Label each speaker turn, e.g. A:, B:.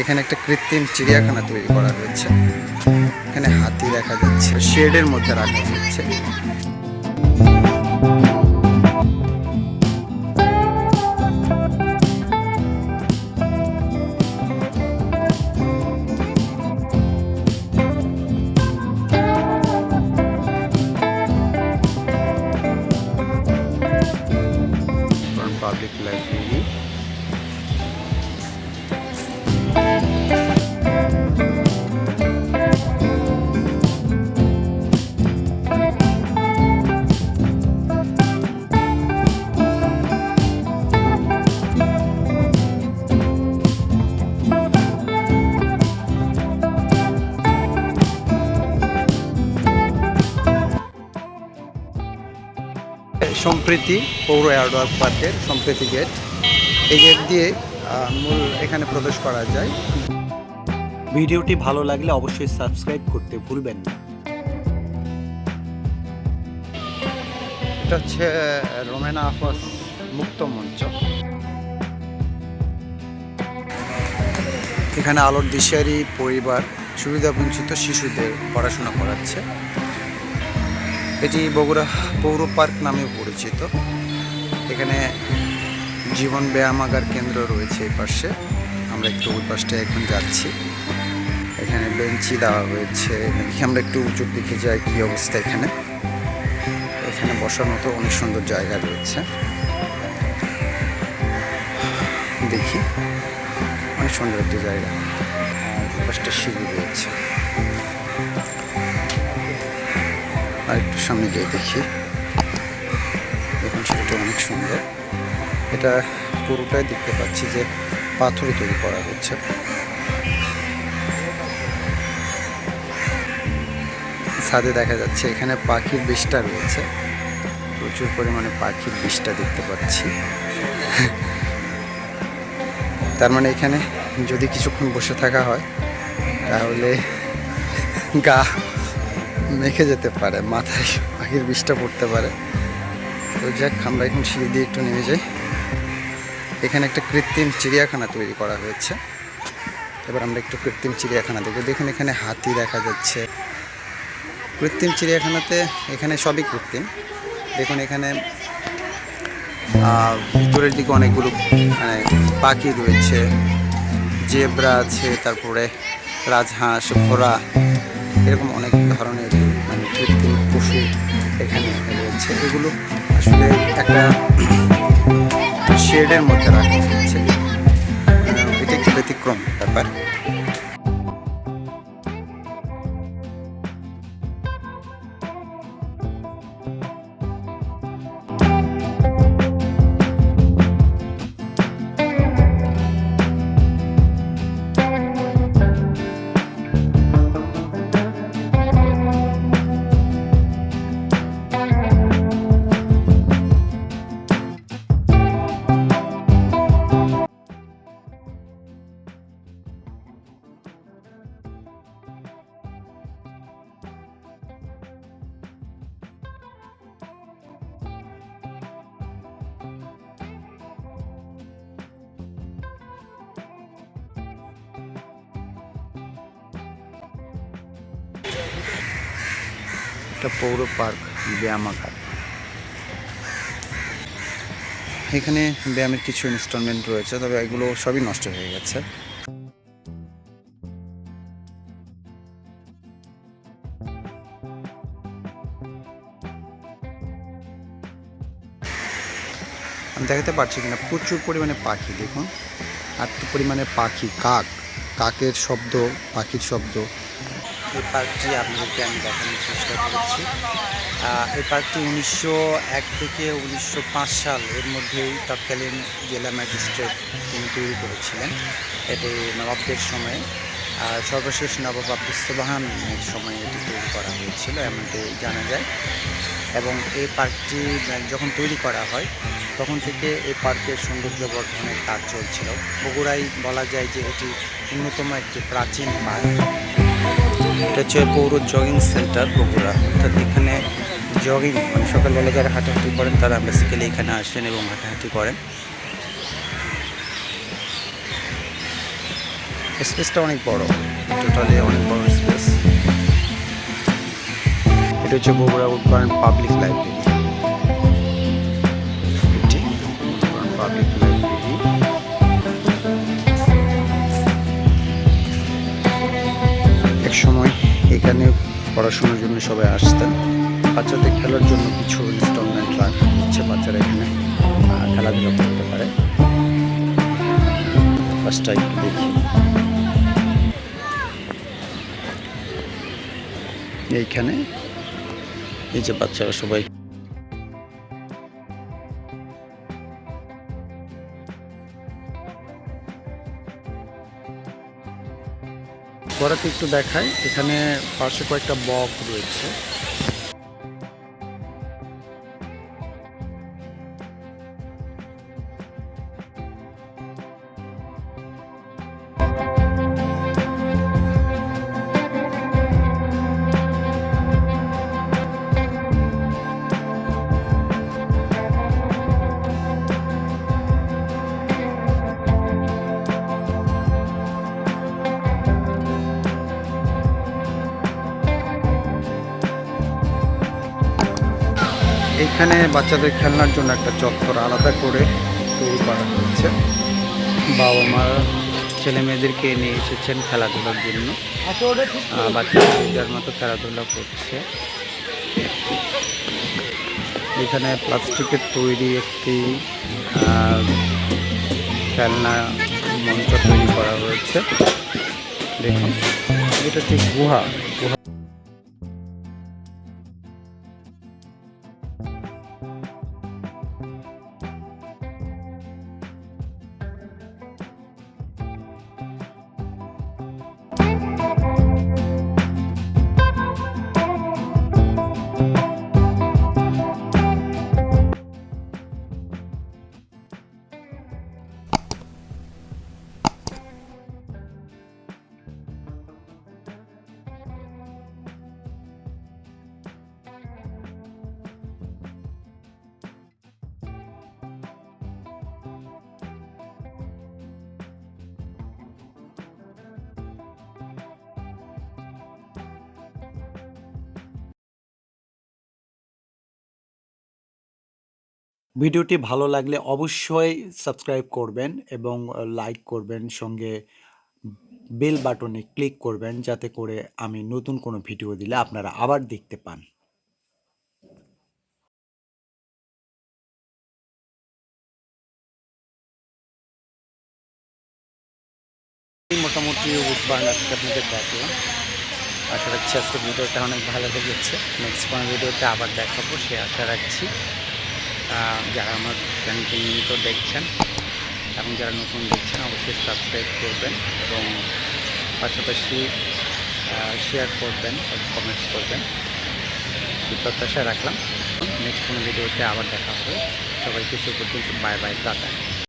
A: এখানে একটা কৃত্রিম চিড়িয়াখানা তৈরি করা হয়েছে। এখানে হাতি দেখা যাচ্ছে, শেডের মধ্যে রাখা হচ্ছে। Public library. সম্প্রীতি পৌর এয়ারডোয়ার পার্কের সম্প্রীতি গেট। এই গেট দিয়ে মূল এখানে প্রবেশ করা যায়।
B: ভিডিওটি ভালো লাগলে অবশ্যই সাবস্ক্রাইব করতে ভুলবেন না।
A: এটা হচ্ছে রোমেনা আফাস মুক্ত মঞ্চ। এখানে আলোর দিশারি পরিবার সুবিধাবঞ্চিত শিশুদের পড়াশোনা করাচ্ছে। এটি বগুড়া পৌর পার্ক নামে পরিচিত। এখানে জীবন ব্যায়ামাগার কেন্দ্র রয়েছে এই পাশে। আমরা একটু ওই পাশটা এখন যাচ্ছি। এখানে বেঞ্চি দেওয়া হয়েছে। আমরা একটু উঁচুর দিকে যাই, কী অবস্থা এখানে। এখানে বসার মতো অনেক সুন্দর জায়গা রয়েছে। দেখি, অনেক সুন্দর একটি জায়গা। ওই পাশটা সিঁড়ি রয়েছে। আর একটু সামনে গিয়ে দেখি, দেখুন সেটা অনেক সুন্দর। এটা পুরোটাই দেখতে পাচ্ছি যে পাথরে তৈরি করা হচ্ছে। ছাদে দেখা যাচ্ছে এখানে পাখির বিষ্ঠা রয়েছে। প্রচুর পরিমাণে পাখির বিষ্ঠা দেখতে পাচ্ছি। তার মানে এখানে যদি কিছুক্ষণ বসে থাকা হয় তাহলে গা মেখে যেতে পারে, মাথায় পাখির বিষটা পড়তে পারে। তো যাক, আমরা এখন সিঁড়ি দিয়ে একটু নেমে যাই। এখানে একটা কৃত্রিম চিড়িয়াখানা তৈরি করা হয়েছে। এবার আমরা একটু কৃত্রিম চিড়িয়াখানা দেখব। দেখুন এখানে হাতি দেখা যাচ্ছে। কৃত্রিম চিড়িয়াখানাতে এখানে সবই কৃত্রিম। দেখুন এখানে ভিতরের দিকে অনেকগুলো পাখি রয়েছে, জেব্রা আছে, তারপরে রাজহাঁস, ঘোড়া, এরকম অনেক ধরনের কৃত্রিম পশু এখানে রয়েছে। এগুলো আসলে একটা শেডের মধ্যে রাখা হচ্ছে। এটা একটু ব্যতিক্রম ব্যাপার। এটা পৌর পার্ক ব্যায়ামাগার। এখানে ব্যায়ামের কিছু ইনস্টলমেন্ট রয়েছে, তবে এগুলো সবই নষ্ট হয়ে গেছে। আমি দেখাতে পারছি কিনা, প্রচুর পরিমাণে পাখি। দেখুন এত পরিমাণে পাখি, কাকের শব্দ, পাখির শব্দ। এই পার্কটি আপনাদেরকে আমি দেখানোর চেষ্টা করেছি। এই পার্কটি 1901 থেকে 1905 সাল এর মধ্যেই তৎকালীন জেলা ম্যাজিস্ট্রেট তিনি তৈরি করেছিলেন। এটি নবাবদের সময়ে, সর্বশেষ নবাব আব্দুস সোবহানের সময়ে এটি তৈরি করা হয়েছিল এমনটি জানা যায়। এবং এই পার্কটি যখন তৈরি করা হয় তখন থেকে এই পার্কের সৌন্দর্য বর্ধনের কাজ চলছিল। বগুড়ায় বলা যায় যে এটি অন্যতম একটি প্রাচীন পার্ক। এটা হচ্ছে পৌর জগিং সেন্টার বগুড়া। অর্থাৎ এখানে জগিং সকালবেলা যারা হাঁটাহাঁটি করেন তারা বেসিক্যালি এখানে আসেন এবং হাঁটাহাঁটি করেন। স্পেসটা অনেক বড়, টোটালি অনেক বড় স্পেস। এটা হচ্ছে বগুড়া উডবার্ন পাবলিক লাইব্রেরি। এটি উডবার্ন পাবলিক লাইব্রেরি। এক সময় এখানে পড়াশোনার জন্য সবাই আসতেন। বাচ্চাদের খেলার জন্য কিছু ইনস্টলমেন্ট রাখা হচ্ছে, বাচ্চারা এখানে খেলাধুলা করতে পারে। বাসটা একটু দেখি। এইখানে এই যে বাচ্চারা সবাই পড়াতে একটু দেখায়। এখানে পাশে কয়েকটা বক রয়েছে। এখানে বাচ্চাদের খেলনার জন্য একটা চত্বর আলাদা করে তৈরি করা হয়েছে। বাবা মা ছেলে মেয়েদেরকে নিয়ে এসেছেন খেলাধুলার জন্য। বাচ্চারা যার মতো খেলাধুলা করছে। এখানে প্লাস্টিকের তৈরি একটি খেলনা মঞ্চ তৈরি করা হয়েছে। দেখুন, এটা ঠিক গুহা।
B: ভিডিওটি ভালো লাগলে অবশ্যই সাবস্ক্রাইব করবেন এবং লাইক করবেন, সঙ্গে বেল বাটনে ক্লিক করবেন যাতে করে আমি নতুন কোনো ভিডিও দিলে আপনারা আবার দেখতে পান।
A: মোটামুটি উডবার্ন আজকে আপনাদের দেখলাম। আশা রাখছি আজকের ভিডিওটা অনেক ভালো লেগেছে। নেক্সট কোনো ভিডিওতে আবার দেখাবো সে আশা রাখছি। যারা আমার চ্যানেলটি নিয়মিত দেখছেন এবং যারা নতুন দেখছেন অবশ্যই সাবস্ক্রাইব করবেন এবং পাশাপাশি শেয়ার করবেন, কমেন্টস করবেন। এই প্রত্যাশা রাখলাম। নেক্সট কোনো ভিডিওতে আবার দেখা হবে। সবাইকে সে পর্যন্ত বাই বাই, টাটা।